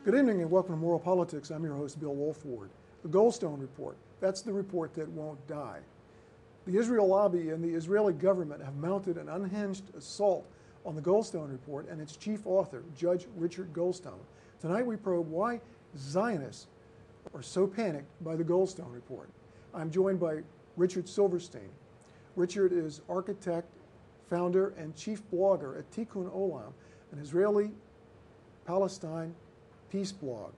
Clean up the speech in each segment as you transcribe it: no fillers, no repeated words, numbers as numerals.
Good evening and welcome to Moral Politics. I'm your host, Bill Wolford. The Goldstone Report, that's the report that won't die. The Israel lobby and the Israeli government have mounted an unhinged assault on the Goldstone Report and its chief author, Judge Richard Goldstone. Tonight we probe why Zionists are so panicked by the Goldstone Report. I'm joined by Richard Silverstein. Richard is architect, founder, and chief blogger at Tikkun Olam, an Israeli-Palestine peace blog.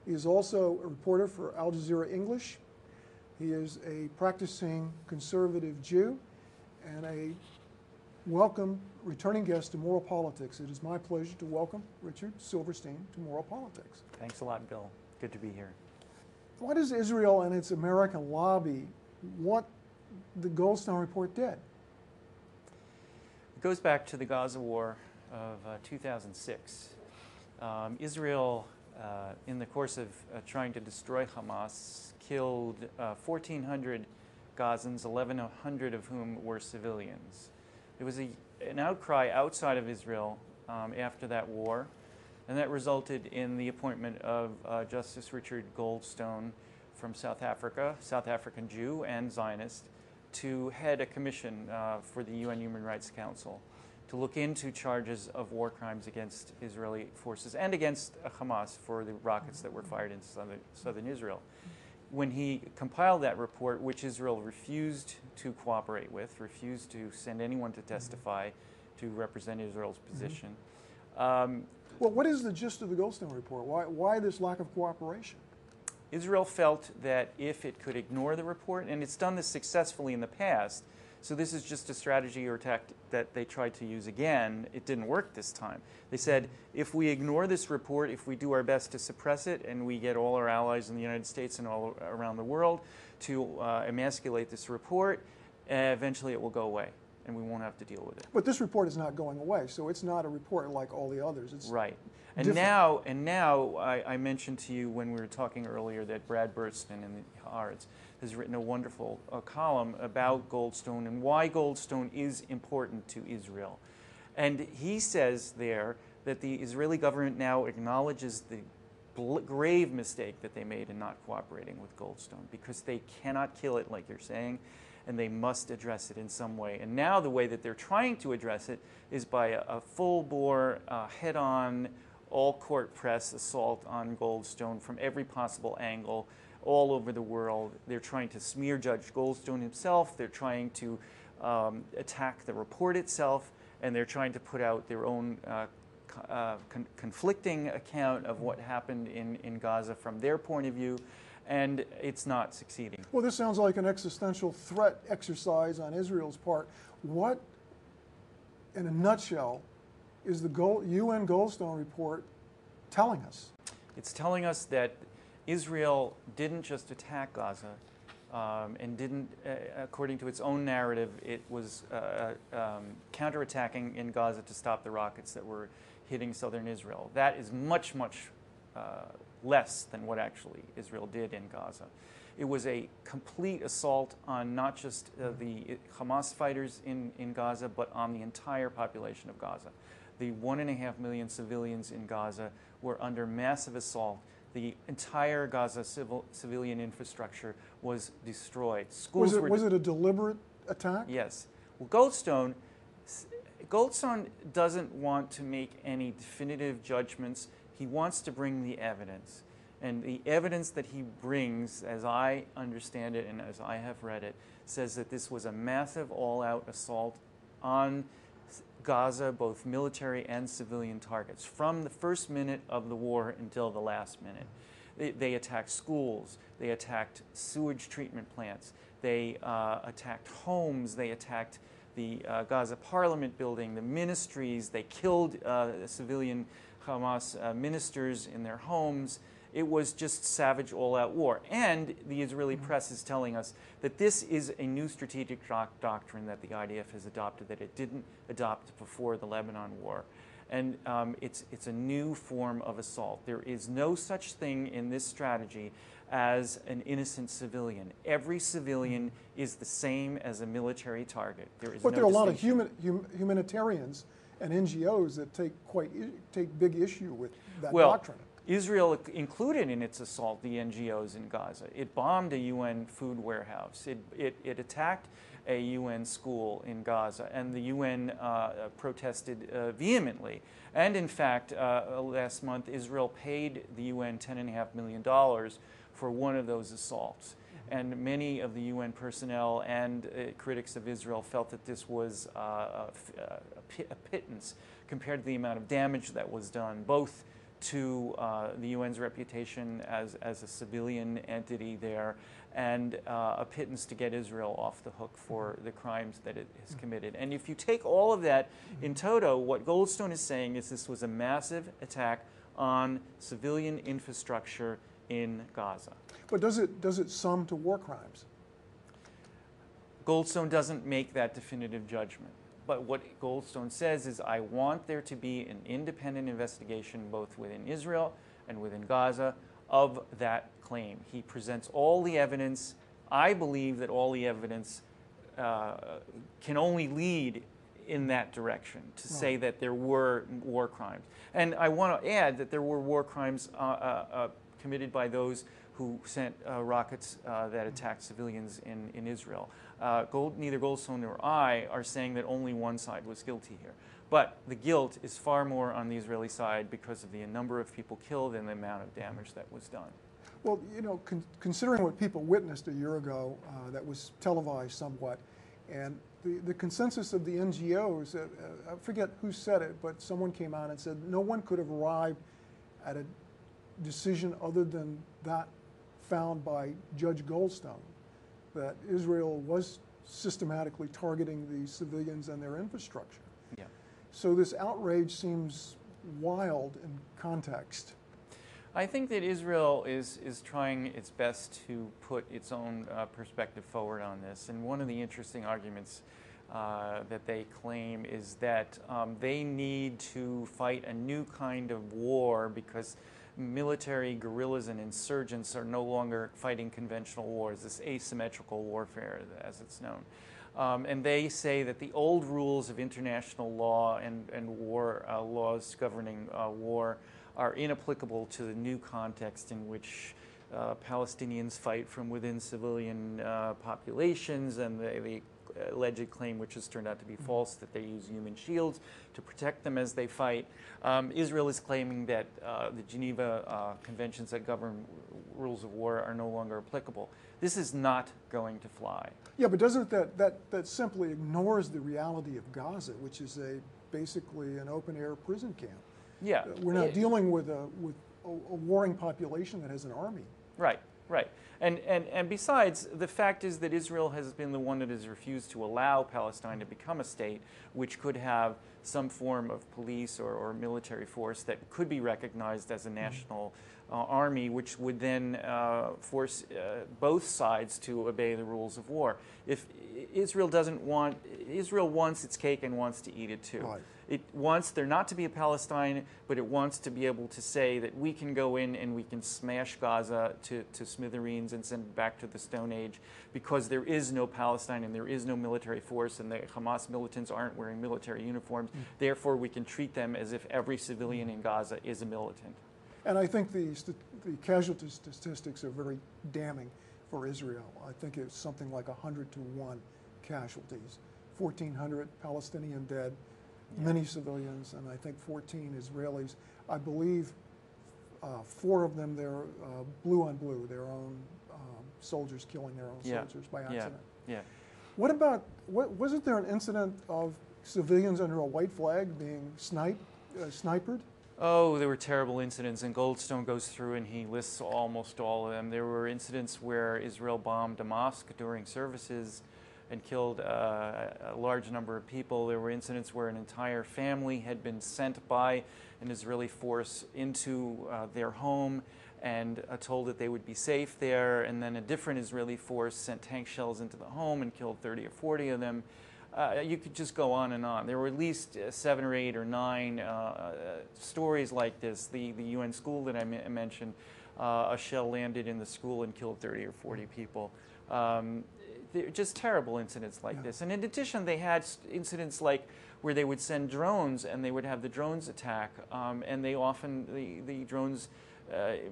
He is also a reporter for Al Jazeera English. He is a practicing conservative Jew and a welcome returning guest to Moral Politics. It is my pleasure to welcome Richard Silverstein to Moral Politics. Thanks a lot, Bill. Good to be here. Why does Israel and its American lobby want the Goldstone Report dead? It goes back to the Gaza War of 2006. Israel, in the course of trying to destroy Hamas, killed 1,400 Gazans, 1,100 of whom were civilians. There was an outcry outside of Israel after that war, and that resulted in the appointment of Justice Richard Goldstone from South Africa, South African Jew and Zionist, to head a commission for the UN Human Rights Council to look into charges of war crimes against Israeli forces and against Hamas for the rockets that were fired in southern Israel. When he compiled that report, which Israel refused to cooperate with, refused to send anyone to testify to represent Israel's position. Well, what is the gist of the Goldstone Report? Why this lack of cooperation? Israel felt that if it could ignore the report, and it's done this successfully in the past, so this is just a strategy or tactic that they tried to use again. It didn't work this time. They said, if we ignore this report, if we do our best to suppress it, and we get all our allies in the United States and all around the world to emasculate this report, eventually it will go away, and we won't have to deal with it. But this report is not going away, so it's not a report like all the others. It's right. And different. now, I mentioned to you when we were talking earlier that Brad Burston in the Haaretz has written a wonderful column about Goldstone and why Goldstone is important to Israel. And he says there that the Israeli government now acknowledges the grave mistake that they made in not cooperating with Goldstone, because they cannot kill it, like you're saying, and they must address it in some way. And now the way that they're trying to address it is by a full-bore, head-on, all-court press assault on Goldstone from every possible angle, all over the world. They're trying to smear Judge Goldstone himself. They're trying to attack the report itself, and they're trying to put out their own conflicting account of what happened in Gaza from their point of view, and it's not succeeding. Well, this sounds like an existential threat exercise on Israel's part. What, in a nutshell, is the UN Goldstone Report telling us? It's telling us that Israel didn't just attack Gaza and didn't, according to its own narrative, it was counterattacking in Gaza to stop the rockets that were hitting southern Israel. That is much, much less than what actually Israel did in Gaza. It was a complete assault on not just the Hamas fighters in Gaza, but on the entire population of Gaza. The 1.5 million civilians in Gaza were under massive assault. The entire Gaza civilian infrastructure was destroyed. Was it a deliberate attack? Yes. Well, Goldstone doesn't want to make any definitive judgments. He wants to bring the evidence. And the evidence that he brings, as I understand it and as I have read it, says that this was a massive all-out assault on Gaza, both military and civilian targets, from the first minute of the war until the last minute. They attacked schools, they attacked sewage treatment plants, they attacked homes, they attacked the Gaza Parliament building, the ministries, they killed civilian Hamas ministers in their homes. It was just savage all-out war. And the Israeli press is telling us that this is a new strategic doctrine that the IDF has adopted that it didn't adopt before the Lebanon War. And it's a new form of assault. There is no such thing in this strategy as an innocent civilian. Every civilian is the same as a military target. There is but no there are a lot of distinction. humanitarians and NGOs that take big issue with that Well, doctrine. Israel included in its assault the NGOs in Gaza. It bombed a UN food warehouse. It attacked a UN school in Gaza, and the UN protested vehemently. And in fact, last month, Israel paid the UN $10.5 million for one of those assaults. And many of the UN personnel and critics of Israel felt that this was a pittance compared to the amount of damage that was done, both to the UN's reputation as a civilian entity there, and a pittance to get Israel off the hook for the crimes that it has committed. And if you take all of that in toto, what Goldstone is saying is this was a massive attack on civilian infrastructure in Gaza. But does it sum to war crimes? Goldstone doesn't make that definitive judgment. But what Goldstone says is, I want there to be an independent investigation both within Israel and within Gaza of that claim. He presents all the evidence. I believe that all the evidence can only lead in that direction, to say that there were war crimes. And I want to add that there were war crimes committed by those who sent rockets that attacked civilians in Israel. Neither Goldstone nor I are saying that only one side was guilty here. But the guilt is far more on the Israeli side because of the number of people killed and the amount of damage that was done. Well, you know, considering what people witnessed a year ago, that was televised somewhat, and the consensus of the NGOs, I forget who said it, but someone came out and said no one could have arrived at a decision other than that found by Judge Goldstone, that Israel was systematically targeting the civilians and their infrastructure. Yeah. So this outrage seems wild in context. I think that Israel is trying its best to put its own perspective forward on this. And one of the interesting arguments that they claim is that they need to fight a new kind of war because military guerrillas and insurgents are no longer fighting conventional wars, this asymmetrical warfare, as it's known. And they say that the old rules of international law and war laws governing war are inapplicable to the new context in which Palestinians fight from within civilian populations, and the alleged claim, which has turned out to be false, that they use human shields to protect them as they fight. Israel is claiming that the Geneva Conventions that govern rules of war are no longer applicable. This is not going to fly. Yeah, but doesn't that simply ignores the reality of Gaza, which is basically an open-air prison camp? Yeah. We're not dealing with a warring population that has an army. Right, right. And besides, the fact is that Israel has been the one that has refused to allow Palestine to become a state, which could have some form of police or military force that could be recognized as a national army, which would then force both sides to obey the rules of war. If Israel Israel wants its cake and wants to eat it too. Right. It wants there not to be a Palestine, but it wants to be able to say that we can go in and we can smash Gaza to smithereens and send it back to the Stone Age, because there is no Palestine and there is no military force, and the Hamas militants aren't wearing military uniforms. Therefore, we can treat them as if every civilian in Gaza is a militant. And I think the casualty statistics are very damning for Israel. I think it's something like 100 to 1 casualties, 1,400 Palestinian dead, many civilians, and I think 14 Israelis. I believe 4 of them, they're blue on blue, their own soldiers killing their own soldiers by accident. Yeah. What about, wasn't there an incident of civilians under a white flag being sniped? Oh, there were terrible incidents, and Goldstone goes through and he lists almost all of them. There were incidents where Israel bombed a mosque during services and killed a large number of people. There were incidents where an entire family had been sent by an Israeli force into their home and told that they would be safe there, and then a different Israeli force sent tank shells into the home and killed 30 or 40 of them. You could just go on and on. There were at least 7 or 8 or 9 stories like this. The UN school that I mentioned, a shell landed in the school and killed 30 or 40 people. Just terrible incidents like this. And in addition, they had incidents like where they would send drones and they would have the drones attack, and they often, the drones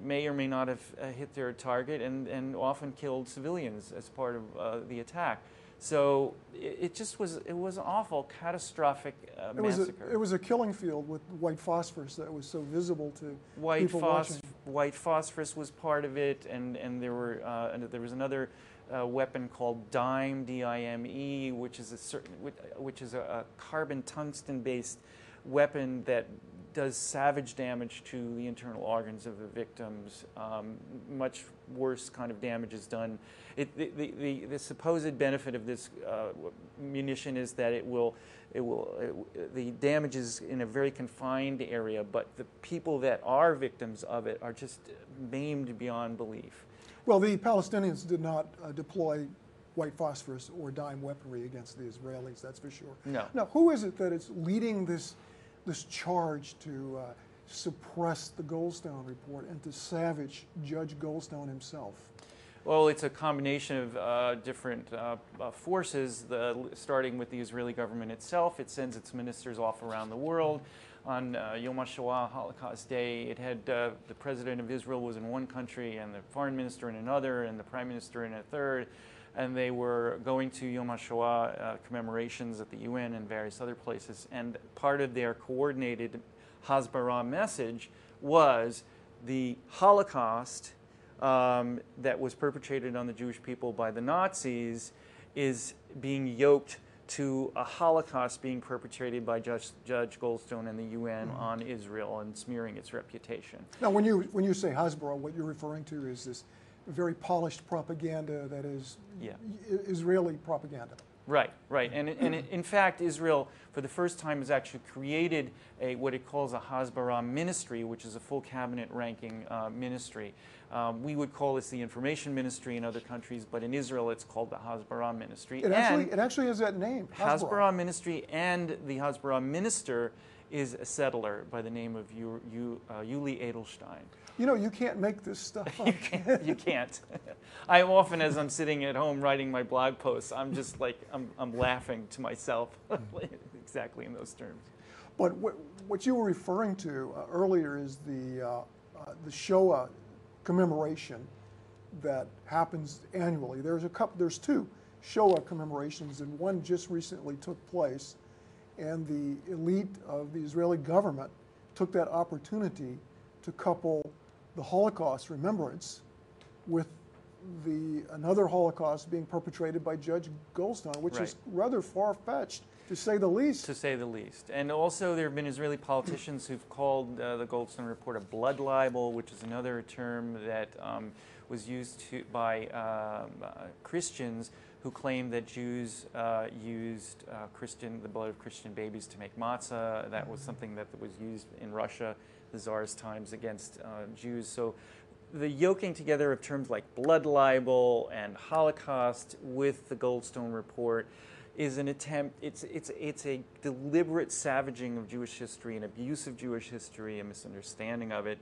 may or may not have hit their target and often killed civilians as part of the attack. So it was an awful, catastrophic massacre. It was a killing field with white phosphorus that was so visible to people watching. White phosphorus was part of it, and there was another weapon called DIME, D-I-M-E, which is a carbon tungsten based weapon that does savage damage to the internal organs of the victims. Much worse kind of damage is done. The supposed benefit of this munition is that the damage is in a very confined area, but the people that are victims of it are just maimed beyond belief. Well, the Palestinians did not deploy white phosphorus or dime weaponry against the Israelis, that's for sure. No. Now, who is it that is leading this charge to suppress the Goldstone report and to savage Judge Goldstone himself? Well, it's a combination of different forces, starting with the Israeli government itself. It sends its ministers off around the world. On Yom HaShoah, Holocaust Day, it had the president of Israel was in one country and the foreign minister in another and the prime minister in a third. And they were going to Yom HaShoah commemorations at the UN and various other places. And part of their coordinated Hasbara message was the Holocaust that was perpetrated on the Jewish people by the Nazis is being yoked to a Holocaust being perpetrated by Judge Goldstone and the UN on Israel and smearing its reputation. Now, when you say Hasbara, what you're referring to is this very polished propaganda that is Israeli propaganda. Right. And in fact, Israel, for the first time, has actually created what it calls a Hasbara ministry, which is a full cabinet-ranking ministry. We would call this the information ministry in other countries, but in Israel, it's called the Hasbara ministry. It actually has that name, Hasbara ministry, and the Hasbara minister is a settler by the name of Yuli Edelstein. You know, you can't make this stuff up. You can't. I often, as I'm sitting at home writing my blog posts, I'm just like, I'm laughing to myself exactly in those terms. But what you were referring to earlier is the Shoah commemoration that happens annually. There's two Shoah commemorations, and one just recently took place, and the elite of the Israeli government took that opportunity to couple the Holocaust remembrance with another Holocaust being perpetrated by Judge Goldstone, which is rather far-fetched, to say the least. To say the least. And also there have been Israeli politicians who've called the Goldstone report a blood libel, which is another term that was used by Christians who claimed that Jews used the blood of Christian babies to make matzah. That was something that was used in Russia, the Tsar's times, against Jews. So the yoking together of terms like blood libel and Holocaust with the Goldstone report is an attempt, it's a deliberate savaging of Jewish history, an abuse of Jewish history, a misunderstanding of it,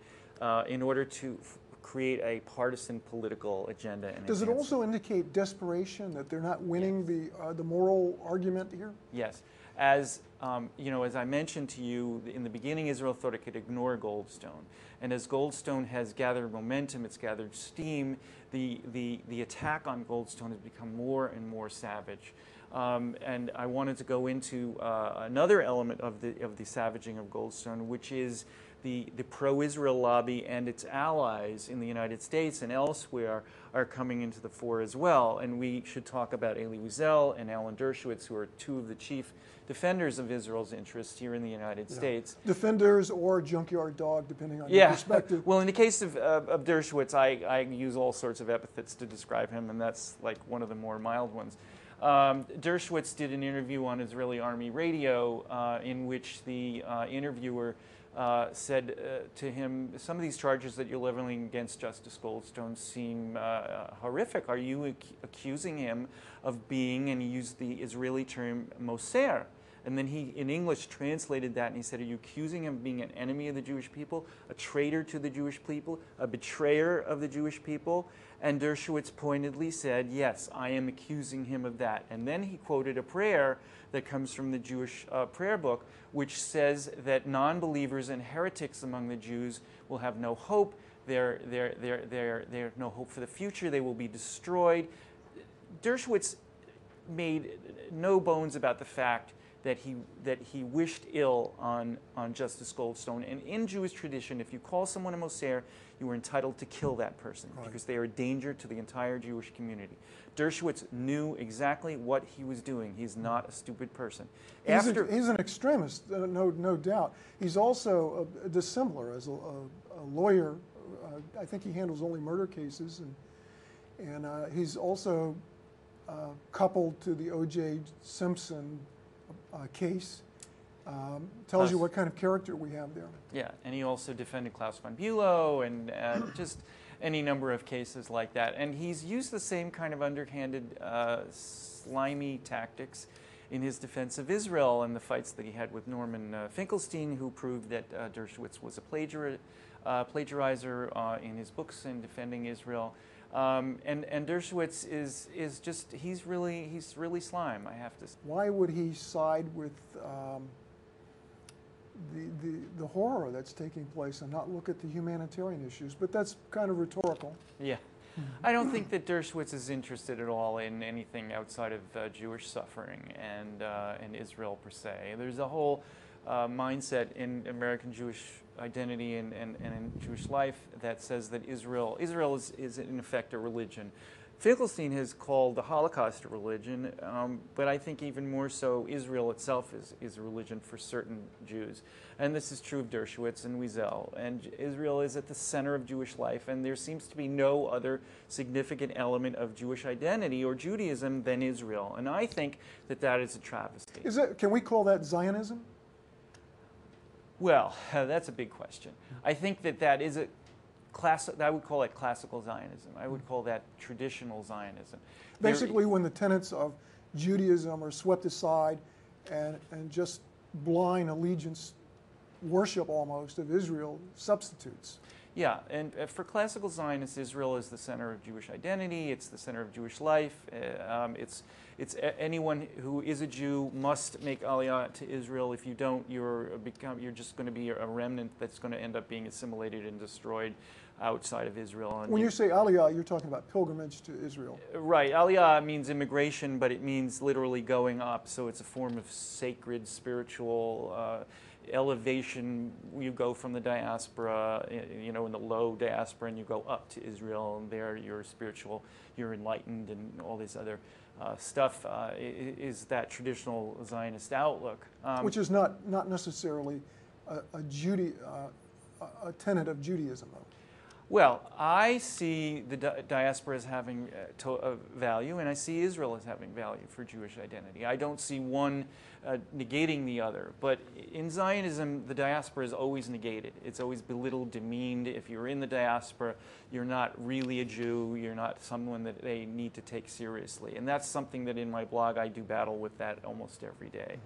in order to create a partisan political agenda. And does it also indicate desperation, that they're not winning the moral argument here? Yes. As as I mentioned to you, in the beginning, Israel thought it could ignore Goldstone. And as Goldstone has gathered momentum, it's gathered steam, the attack on Goldstone has become more and more savage. And I wanted to go into another element of the savaging of Goldstone, which is the pro-Israel lobby and its allies in the United States and elsewhere are coming into the fore as well. And we should talk about Elie Wiesel and Alan Dershowitz, who are two of the chief defenders of Israel's interests here in the United States. Defenders or junkyard dog, depending on your perspective. Well, in the case of Dershowitz, I use all sorts of epithets to describe him, and that's like one of the more mild ones. Dershowitz did an interview on Israeli Army radio in which the interviewer said to him, some of these charges that you're leveling against Justice Goldstone seem horrific. Are you accusing him of being, and he used the Israeli term, moser? And then he, in English, translated that and he said, are you accusing him of being an enemy of the Jewish people, a traitor to the Jewish people, a betrayer of the Jewish people? And Dershowitz pointedly said, yes, I am accusing him of that. And then he quoted a prayer that comes from the Jewish prayer book, which says that non-believers and heretics among the Jews will have no hope There's no hope for the future. They will be destroyed. Dershowitz made no bones about the fact that he wished ill on Justice Goldstone. And in Jewish tradition, if you call someone a Moser, you are entitled to kill that person because they are a danger to the entire Jewish community. Dershowitz knew exactly what he was doing. He's not a stupid person. He's an extremist, no doubt. He's also a dissembler as a lawyer. I think he handles only murder cases, and he's also coupled to the O.J. Simpson case. Tells you what kind of character we have there. Yeah, and he also defended Klaus von Bülow and just any number of cases like that. And he's used the same kind of underhanded, slimy tactics in his defense of Israel and the fights that he had with Norman Finkelstein, who proved that Dershowitz was a plagiarizer in his books in defending Israel. And Dershowitz is just he's really slime, I have to say. Why would he side with the horror that's taking place and not look at the humanitarian issues? But that's kind of rhetorical. Yeah. I don't think that Dershowitz is interested at all in anything outside of Jewish suffering and Israel per se. There's a whole mindset in American Jewish identity and in Jewish life that says that Israel is in effect a religion. Finkelstein has called the Holocaust a religion, but I think even more so Israel itself is a religion for certain Jews. And this is true of Dershowitz and Wiesel. And Israel is at the center of Jewish life, and there seems to be no other significant element of Jewish identity or Judaism than Israel. And I think that is a travesty. Can we call that Zionism? Well, that's a big question. I think that is I would call it classical Zionism. I would call that traditional Zionism. Basically, when the tenets of Judaism are swept aside and just blind allegiance, worship almost, of Israel substitutes. Yeah, and for classical Zionists, Israel is the center of Jewish identity. It's the center of Jewish life. It's anyone who is a Jew must make Aliyah to Israel. If you don't, you're just going to be a remnant that's going to end up being assimilated and destroyed outside of Israel. And when you say Aliyah, you're talking about pilgrimage to Israel. Right. Aliyah means immigration, but it means literally going up. So it's a form of sacred, spiritual elevation. You go from the diaspora, in the low diaspora, and you go up to Israel, and there you're spiritual, you're enlightened, and all this other stuff is that traditional Zionist outlook. Which is not necessarily a tenet of Judaism, though. Well, I see the diaspora as having value, and I see Israel as having value for Jewish identity. I don't see one negating the other. But in Zionism, the diaspora is always negated. It's always belittled, demeaned. If you're in the diaspora, you're not really a Jew. You're not someone that they need to take seriously. And that's something that in my blog I do battle with that almost every day.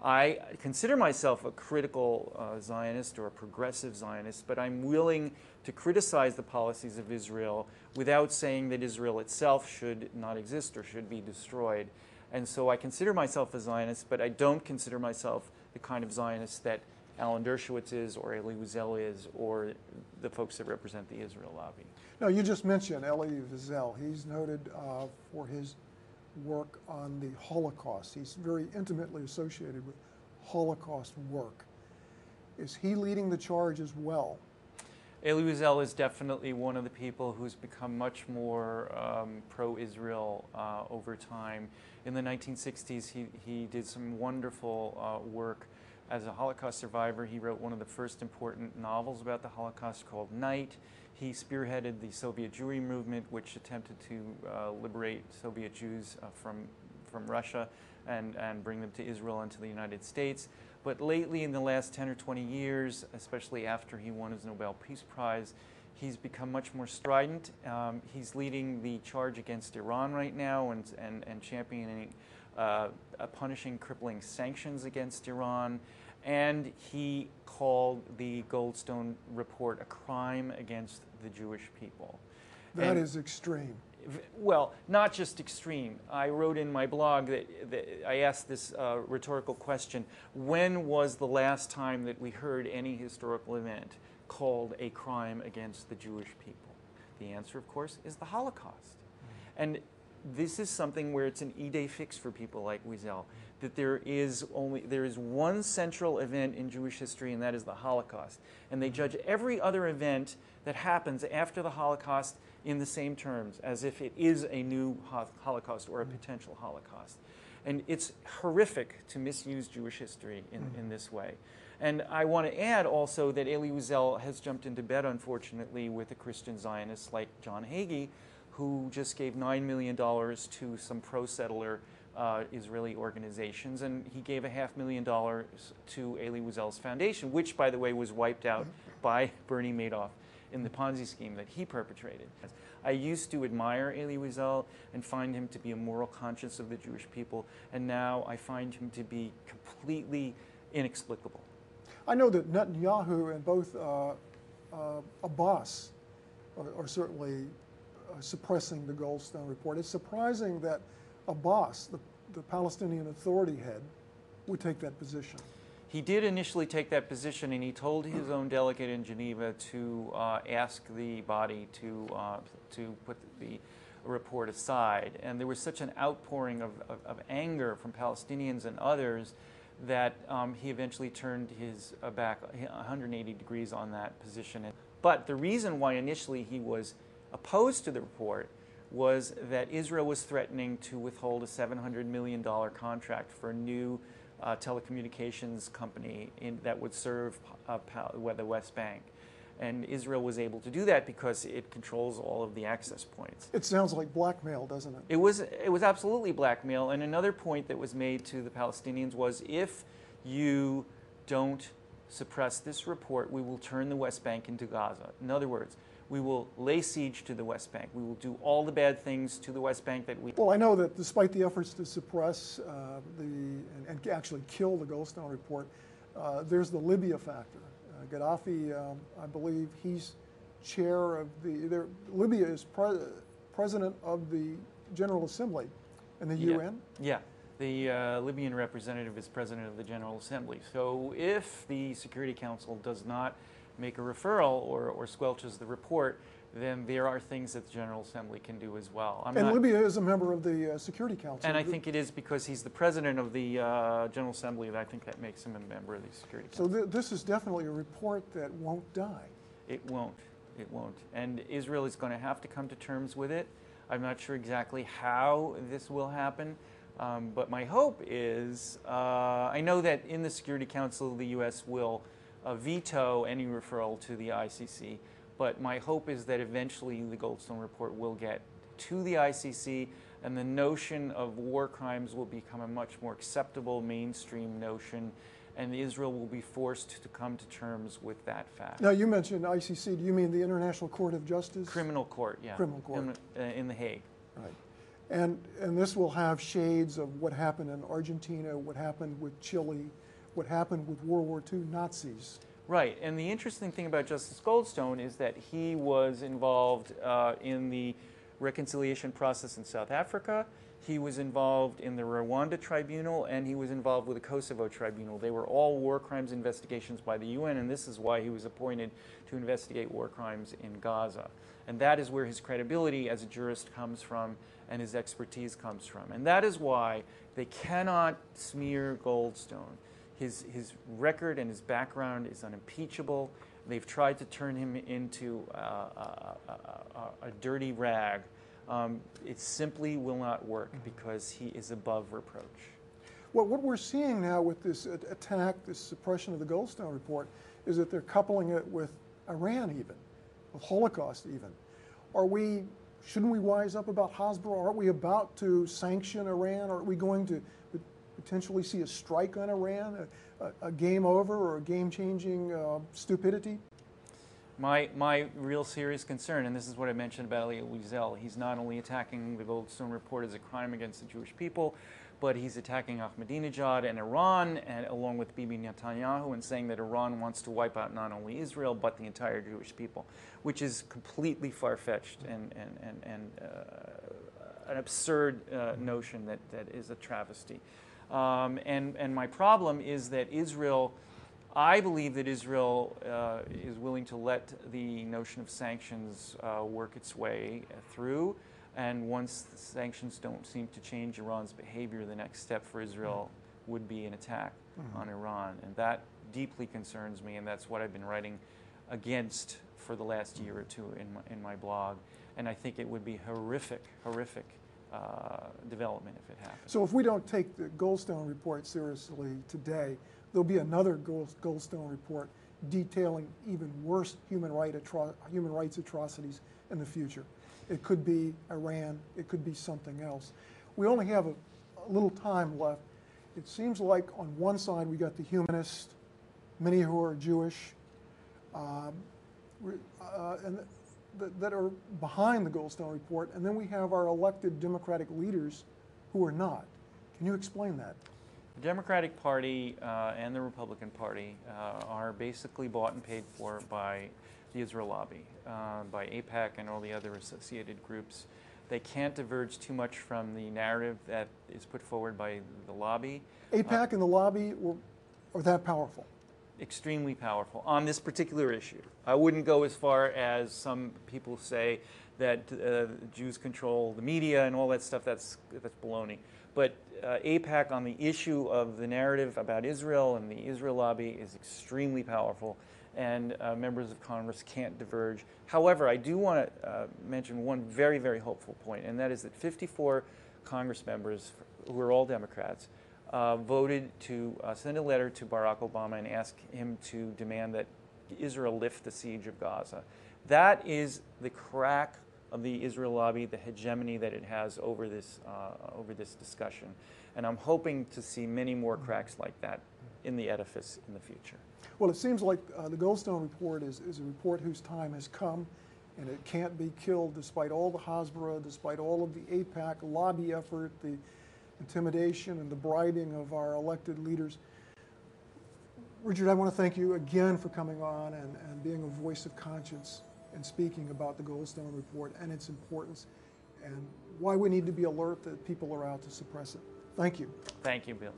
I consider myself a critical Zionist or a progressive Zionist, but I'm willing to criticize the policies of Israel without saying that Israel itself should not exist or should be destroyed. And so I consider myself a Zionist, but I don't consider myself the kind of Zionist that Alan Dershowitz is or Elie Wiesel is or the folks that represent the Israel lobby. No, you just mentioned Elie Wiesel. He's noted for his work on the Holocaust. He's very intimately associated with Holocaust work. Is he leading the charge as well? Elie Wiesel is definitely one of the people who's become much more pro-Israel over time. In the 1960s, he did some wonderful work as a Holocaust survivor. He wrote one of the first important novels about the Holocaust called Night. He spearheaded the Soviet Jewry movement, which attempted to liberate Soviet Jews from Russia and bring them to Israel and to the United States. But lately, in the last 10 or 20 years, especially after he won his Nobel Peace Prize, he's become much more strident. He's leading the charge against Iran right now and championing punishing, crippling sanctions against Iran. And he called the Goldstone report a crime against the Jewish people. That is extreme. Well, not just extreme. I wrote in my blog that I asked this rhetorical question: when was the last time that we heard any historical event called a crime against the Jewish people? The answer, of course, is the Holocaust. And this is something where it's an idée fixe for people like Wiesel, that there is one central event in Jewish history, and that is the Holocaust. And they judge every other event that happens after the Holocaust in the same terms, as if it is a new Holocaust or a potential Holocaust. And it's horrific to misuse Jewish history in this way. And I want to add also that Elie Wiesel has jumped into bed, unfortunately, with the Christian Zionists like John Hagee, who just gave $9 million to some pro-settler Israeli organizations, and he gave $500,000 to Elie Wiesel's foundation, which, by the way, was wiped out by Bernie Madoff in the Ponzi scheme that he perpetrated. I used to admire Elie Wiesel and find him to be a moral conscience of the Jewish people, and now I find him to be completely inexplicable. I know that Netanyahu and both Abbas are certainly suppressing the Goldstone report. It's surprising that Abbas, the Palestinian Authority head, would take that position. He did initially take that position, and he told his own delegate in Geneva to ask the body to put the report aside. And there was such an outpouring of anger from Palestinians and others that he eventually turned his back 180 degrees on that position. But the reason why initially he was opposed to the report was that Israel was threatening to withhold a $700 million contract for a new telecommunications company that would serve the West Bank. And Israel was able to do that because it controls all of the access points. It sounds like blackmail, doesn't it? It was absolutely blackmail. And another point that was made to the Palestinians was, if you don't suppress this report, we will turn the West Bank into Gaza. In other words, we will lay siege to the West Bank. We will do all the bad things to the West Bank that we... Well, I know that despite the efforts to suppress and actually kill the Goldstone report, there's the Libya factor. Gaddafi, I believe he's chair of Libya is president of the General Assembly in the UN? Yeah. The Libyan representative is president of the General Assembly. So if the Security Council does not make a referral or squelches the report, then there are things that the General Assembly can do as well. Libya is a member of the Security Council. And I think it is because he's the president of the General Assembly that I think that makes him a member of the Security Council. So this is definitely a report that won't die. It won't. It won't. And Israel is going to have to come to terms with it. I'm not sure exactly how this will happen. But my hope is, I know that in the Security Council, the U.S. will veto any referral to the ICC, but my hope is that eventually the Goldstone report will get to the ICC, and the notion of war crimes will become a much more acceptable mainstream notion, and Israel will be forced to come to terms with that fact. Now, you mentioned ICC. Do you mean the International Court of Justice? Criminal Court, yeah. Criminal Court. In The Hague. Right. And this will have shades of what happened in Argentina, what happened with Chile, what happened with World War II Nazis. Right, and the interesting thing about Justice Goldstone is that he was involved in the reconciliation process in South Africa. He was involved in the Rwanda Tribunal, and he was involved with the Kosovo Tribunal. They were all war crimes investigations by the UN, and this is why he was appointed to investigate war crimes in Gaza. And that is where his credibility as a jurist comes from and his expertise comes from. And that is why they cannot smear Goldstone. His record and his background is unimpeachable. They've tried to turn him into a dirty rag. It simply will not work because he is above reproach. Well, what we're seeing now with this attack, this suppression of the Goldstone report, is that they're coupling it with Iran even, with Holocaust even. Shouldn't we wise up about Hezbollah? Aren't we about to sanction Iran? Aren't we going to potentially see a strike on Iran, a game over or a game-changing stupidity? My real serious concern, and this is what I mentioned about Elie Wiesel, he's not only attacking the Goldstone report as a crime against the Jewish people, but he's attacking Ahmadinejad and Iran, and along with Bibi Netanyahu, and saying that Iran wants to wipe out not only Israel, but the entire Jewish people, which is completely far-fetched and an absurd notion that is a travesty. And my problem is that Israel I believe that Israel is willing to let the notion of sanctions work its way through, and once the sanctions don't seem to change Iran's behavior, the next step for Israel would be an attack on Iran, and that deeply concerns me, and that's what I've been writing against for the last year or two in my blog, and I think it would be horrific development if it happened. So if we don't take the Goldstone report seriously today, there'll be another Goldstone report detailing even worse human rights atrocities in the future. It could be Iran, it could be something else. We only have a little time left. It seems like on one side we got the humanists, many who are Jewish, and that are behind the Goldstone report, and then we have our elected Democratic leaders who are not. Can you explain that? The Democratic Party and the Republican Party are basically bought and paid for by the Israel lobby, by AIPAC and all the other associated groups. They can't diverge too much from the narrative that is put forward by the lobby. AIPAC and the lobby are that powerful? Extremely powerful on this particular issue. I wouldn't go as far as some people say that Jews control the media and all that stuff. That's baloney. But AIPAC on the issue of the narrative about Israel and the Israel lobby is extremely powerful, and members of Congress can't diverge. However, I do want to mention one very, very hopeful point, and that is that 54 Congress members, who are all Democrats, voted to send a letter to Barack Obama and ask him to demand that Israel lift the siege of Gaza. That is the crack of the Israel lobby, the hegemony that it has over this discussion. And I'm hoping to see many more cracks like that in the edifice in the future. Well, it seems like the Goldstone report is a report whose time has come, and it can't be killed despite all the Hasbara, despite all of the AIPAC lobby effort, the intimidation and the bribing of our elected leaders. Richard, I want to thank you again for coming on and being a voice of conscience and speaking about the Goldstone report and its importance and why we need to be alert that people are out to suppress it. Thank you. Thank you, Bill.